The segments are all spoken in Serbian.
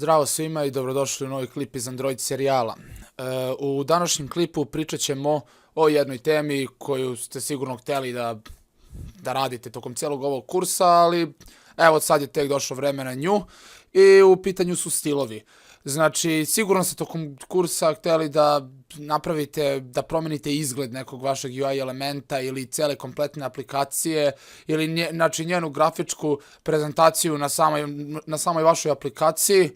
Zdravo svima i dobrodošli u novi klip iz Android serijala. U današnjem klipu pričat ćemo o jednoj temi koju ste sigurno htjeli da radite tokom cijelog ovog kursa, ali evo sad je tek došlo vreme na nju i u pitanju su stilovi. Znači, sigurno ste tokom kursa htjeli da napravite, da promenite izgled nekog vašeg UI elementa ili cijele kompletne aplikacije ili znači njenu grafičku prezentaciju na samoj vašoj aplikaciji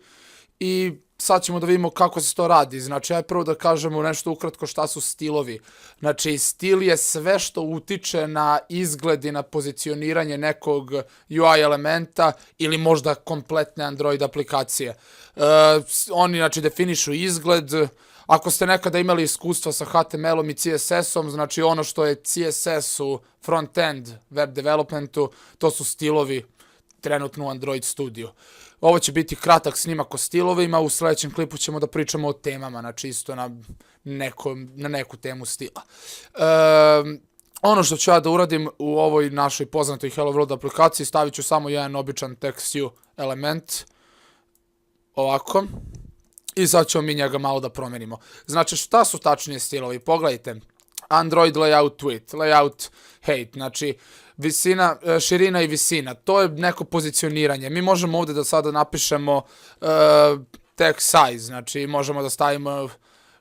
i sad ćemo da vidimo kako se to radi. Znači, aj prvo da kažemo nešto ukratko šta su stilovi. Znači, stil je sve što utiče na izgled i na pozicioniranje nekog UI elementa ili možda kompletne Android aplikacije. Oni, znači, definišu izgled. Ako ste nekada imali iskustva sa HTML-om i CSS-om, znači ono što je CSS u front-end web developmentu, to su stilovi trenutno u Android Studio. Ovo će biti kratak snimak o stilovima, u sljedećem klipu ćemo da pričamo o temama, znači isto na neku temu stila. Ono što ću ja da uradim u ovoj našoj poznatoj Hello World aplikaciji, stavit ću samo jedan običan TextView element, ovako, i sad ćemo mi njega malo da promenimo. Znači, šta su tačnije stilovi? Pogledajte, Android layout width, layout height, znači visina, širina i visina, to je neko pozicioniranje. Mi možemo ovdje da sada napišemo text size, znači možemo da stavimo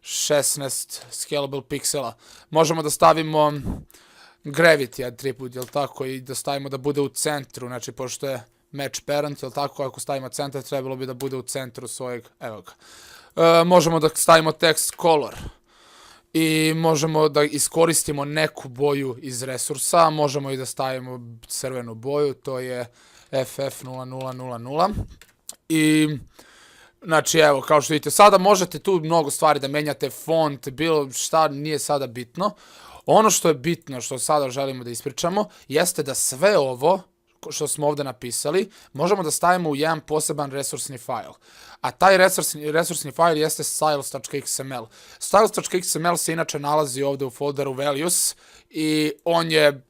16 scalable piksela. Možemo da stavimo gravity atribut, jel tako, i da stavimo da bude u centru, znači pošto je match parent, jel tako, ako stavimo centar trebalo bi da bude u centru svojeg, evo ga. Možemo da stavimo text color. I možemo da iskoristimo neku boju iz resursa, možemo i da stavimo crvenu boju, to je FF0000. I, znači, evo, kao što vidite, sada možete tu mnogo stvari da menjate, font, bilo šta, nije sada bitno. Ono što je bitno, što sada želimo da ispričamo, jeste da sve ovo što smo ovdje napisali, možemo da stavimo u jedan poseban resursni file. A taj resursni file jeste styles.xml. Styles.xml se inače nalazi ovdje u folderu values i on je,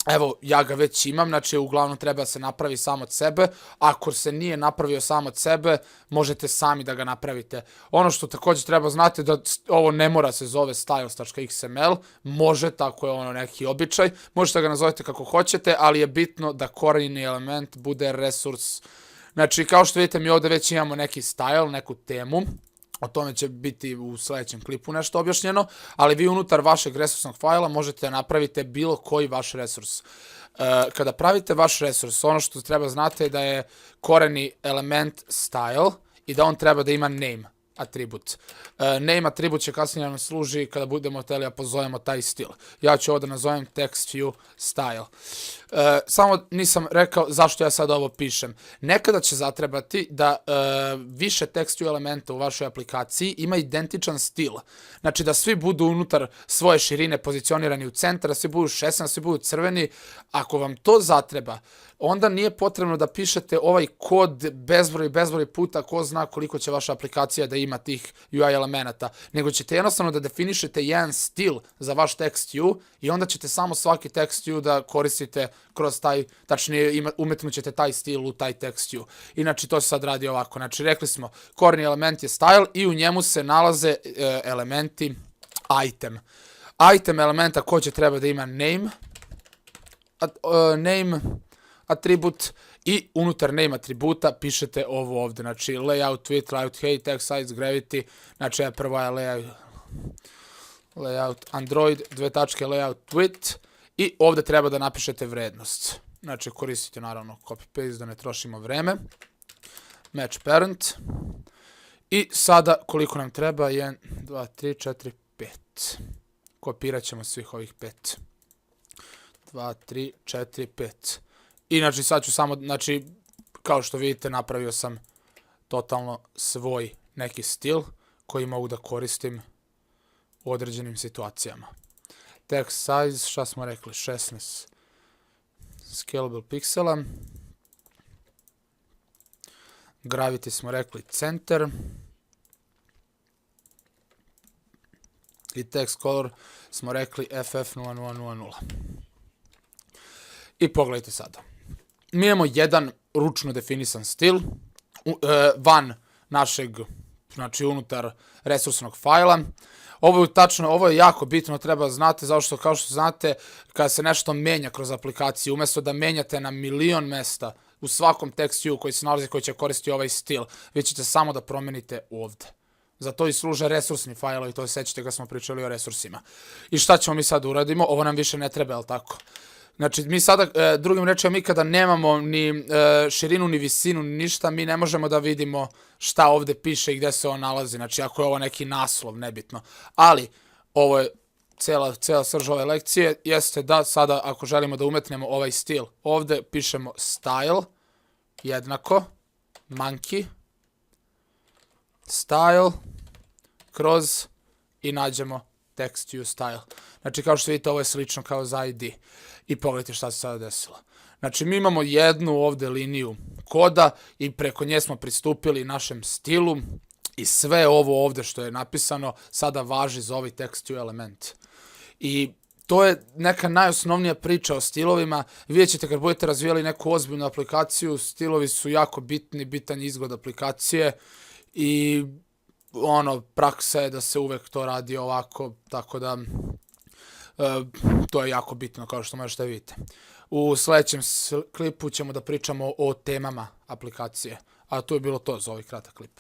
evo, ja ga već imam, znači uglavnom treba se napravi sam od sebe. Ako se nije napravio sam od sebe, možete sami da ga napravite. Ono što također treba znati da ovo ne mora se zove styles.xml, može, tako je ono neki običaj, možete ga nazovete kako hoćete, ali je bitno da korenjeni element bude resurs. Znači, kao što vidite, mi ovdje već imamo neki style, neku temu. O tome će biti u sljedećem klipu nešto objašnjeno, ali vi unutar vašeg resursnog fajla možete napraviti bilo koji vaš resurs. Kada pravite vaš resurs, ono što treba znati je da je koreni element style i da on treba da ima name atribut. Name atribut će kasnije nam služi kada budemo htjeli da pozovemo taj stil. Ja ću ovdje nazovem TextView style. Samo nisam rekao zašto ja sad ovo pišem. Nekada će zatrebati da više TextView elementa u vašoj aplikaciji ima identičan stil. Znači da svi budu unutar svoje širine pozicionirani u centar, da svi budu 16, da svi budu crveni. Ako vam to zatreba, onda nije potrebno da pišete ovaj kod bezbroj puta, ko zna koliko će vaša aplikacija da ima tih UI elemenata, nego ćete jednostavno da definišete jedan stil za vaš TextView i onda ćete samo svaki TextView da koristite kroz taj, tačnije umetnut ćete taj stil u taj TextView. Inače, to se sad radi ovako. Znači, rekli smo, koreni element je style i u njemu se nalaze elementi item. Item elementa ko će treba da ima name atribut i unutar name atributa pišete ovo ovdje, znači layout width, layout height, text size, gravity, znači prvo je layout Android, layout width i ovdje treba da napišete vrednost. Znači koristite naravno copy paste da ne trošimo vreme. Match parent. I sada koliko nam treba? 1, 2, 3, 4, 5. Kopirat ćemo svih ovih 5. 2, 3, 4, 5. I znači sad ću samo, znači kao što vidite napravio sam totalno svoj neki stil koji mogu da koristim u određenim situacijama. Text size, šta smo rekli, 16 scalable piksela. Gravity smo rekli center. I text color smo rekli FF0000. I pogledajte sada. Mi imamo jedan ručno definisan stil van našeg, znači unutar resursnog fajla. Ovo je jako bitno, treba znate, zašto kao što znate, kada se nešto menja kroz aplikaciju, umjesto da menjate na milion mesta u svakom tekstu koji se nalazi, koji će koristiti ovaj stil, vi ćete samo da promenite ovde. Za to i služe resursni fajlovi, to sećate kad smo pričali o resursima. I šta ćemo mi sad uradimo? Ovo nam više ne treba, jel tako? Znači, mi sada, drugim rečima, mi kada nemamo ni širinu, ni visinu, ni ništa, mi ne možemo da vidimo šta ovde piše i gde se on nalazi. Znači, ako je ovo neki naslov, nebitno. Ali, ovo je cela srž ove lekcije, jeste da sada, ako želimo da umetnemo ovaj stil, ovde pišemo style, jednako, monkey, style, kroz, i nađemo text use style. Znači, kao što vidite, ovo je slično kao za ID. I pogledajte šta se sada desilo. Znači, mi imamo jednu ovde liniju koda i preko nje smo pristupili našem stilu i sve ovo ovde što je napisano sada važi za ovaj text use element. I to je neka najosnovnija priča o stilovima. Vidjet ćete kad budete razvijali neku ozbiljnu aplikaciju, stilovi su jako bitni, bitan je izgled aplikacije i praksa je da se uvek to radi ovako, tako da to je jako bitno, kao što možete vidjeti. U sljedećem klipu ćemo da pričamo o temama aplikacije, a to je bilo to za ovaj kratak klip.